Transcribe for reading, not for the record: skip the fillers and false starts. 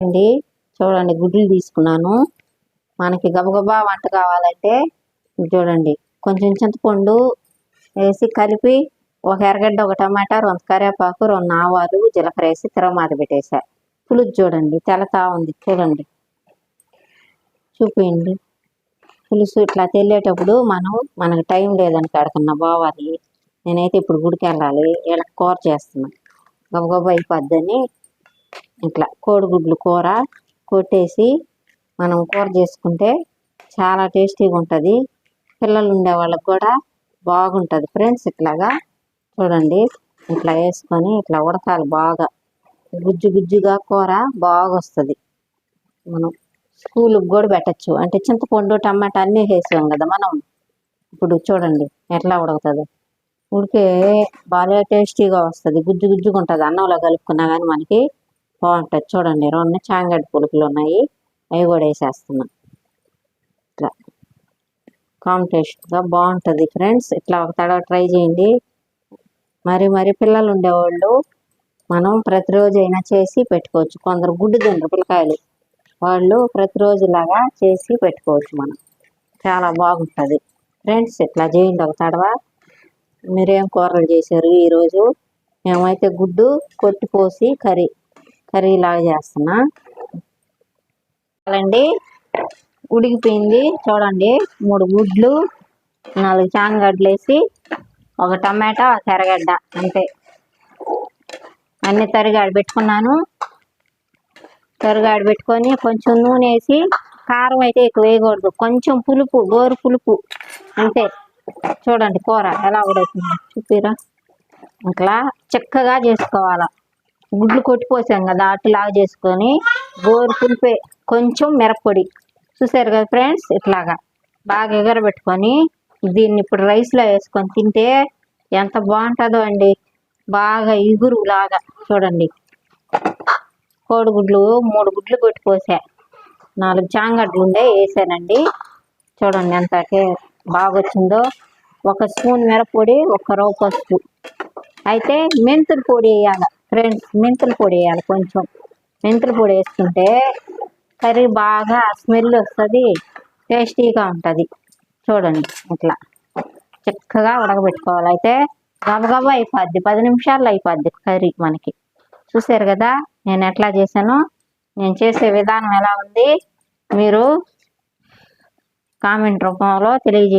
అండి చూడండి, గుడ్లు తీసుకున్నాను. మనకి గబగబా వంట కావాలంటే చూడండి, కొంచెం చింతపండు వేసి కలిపి ఒక ఎర్రగడ్డ, ఒక టమాటా, 2 కరివేపాకు, 2 ఆవాలు, జీలకర్ర వేసి తిరగమాత పెట్టేసా. పులుసు చూడండి తెల్లతా ఉంది, చూడండి చూపించండి. పులుసు ఇట్లా తెల్లేటప్పుడు మనకు టైం లేదని కడుతున్నా బావాలి. నేనైతే ఇప్పుడు గుడికి వెళ్ళాలి, వీళ్ళకి కూర చేస్తున్నా, గబగబా అయిపోద్దని ఇట్లా కోడిగుడ్లు కూర కొట్టేసి మనం కూర చేసుకుంటే చాలా టేస్టీగా ఉంటుంది. పిల్లలు ఉండే వాళ్ళకి కూడా బాగుంటుంది ఫ్రెండ్స్. ఇట్లాగా చూడండి, ఇట్లా వేసుకొని ఇట్లా ఉడకాలి బాగా, గుజ్జు గుజ్జుగా కూర బాగా వస్తుంది. మనం స్కూల్కి కూడా పెట్టచ్చు, అంటే చింతపండు టమాటా అన్నీ వేసాం కదా మనం. ఇప్పుడు చూడండి ఎట్లా ఉడుకుతుంది, ఉడికే బాగా టేస్టీగా వస్తుంది, గుజ్జు గుజ్జుగా ఉంటుంది. అన్నంలో కలుపుకున్నా కానీ మనకి బాగుంటుంది. చూడండి 2 చాంగడ్డ పులుకులు ఉన్నాయి, అవి కూడా వేసేస్తున్నాం. ఇట్లా కాంబినేషన్గా బాగుంటుంది ఫ్రెండ్స్. ఇట్లా ఒక తడవ ట్రై చేయండి. మరి పిల్లలు ఉండేవాళ్ళు మనం ప్రతిరోజు అయినా చేసి పెట్టుకోవచ్చు. కొందరు గుడ్డు తినరు పిల్లకాయలు, వాళ్ళు ప్రతిరోజులాగా చేసి పెట్టుకోవచ్చు మనం, చాలా బాగుంటుంది ఫ్రెండ్స్. ఇట్లా చేయండి ఒక తడవ. మీరేం కూరలు చేశారు ఈరోజు? మేమైతే గుడ్డు కొట్టిపోసి కర్రీలాగా చేస్తున్నా అండి. ఉడికిపోయింది చూడండి. 3 గుడ్లు, 4 చాంగడ్డలు వేసి, ఒక టమాటా, ఒక ఎర్రగడ్డ, అంతే. అన్నీ తరిగాడు పెట్టుకున్నాను. తరిగాడు పెట్టుకొని కొంచెం నూనె వేసి, కారం అయితే ఎక్కువ వేయకూడదు, కొంచెం పులుపు, గోరు పులుపు అంతే. చూడండి కూర ఎలా ఉడుకుతుందో చూపిరా. ఇట్లా చక్కగా చేసుకోవాలా. గుడ్లు కొట్టిపోసాం కదా, అట్లాగా చేసుకొని గోరు పులిపే, కొంచెం మిరప్పొడి, చూసారు కదా ఫ్రెండ్స్. ఇట్లాగా బాగా ఎగరబెట్టుకొని దీన్ని ఇప్పుడు రైస్లో వేసుకొని తింటే ఎంత బాగుంటుందో అండి, బాగా ఇగురు లాగా. చూడండి, కోడిగుడ్లు 3 గుడ్లు కొట్టిపోసా, 4 చాంగడ్డలు ఉండే వేసానండి. చూడండి ఎంత బాగా వచ్చిందో. 1 స్పూన్ మిరప్పొడి, 1 రవ్వ పసుపు. అయితే మెంతుల పొడి వేయాలి ఫ్రెండ్స్, మెంతుల పొడి వేయాలి కొంచెం. మెంతుల పొడి వేసుకుంటే కర్రీ బాగా స్మెల్ వస్తుంది, టేస్టీగా ఉంటుంది. చూడండి ఇట్లా చక్కగా ఉడకబెట్టుకోవాలి. అయితే గబగబా అయిపోద్ది, 10 నిమిషాల్లో అయిపోద్ది కర్రీ మనకి. చూసారు కదా నేను ఎట్లా చేశానో. నేను చేసే విధానం ఎలా ఉంది మీరు కామెంట్ రూపంలో తెలియజేయండి.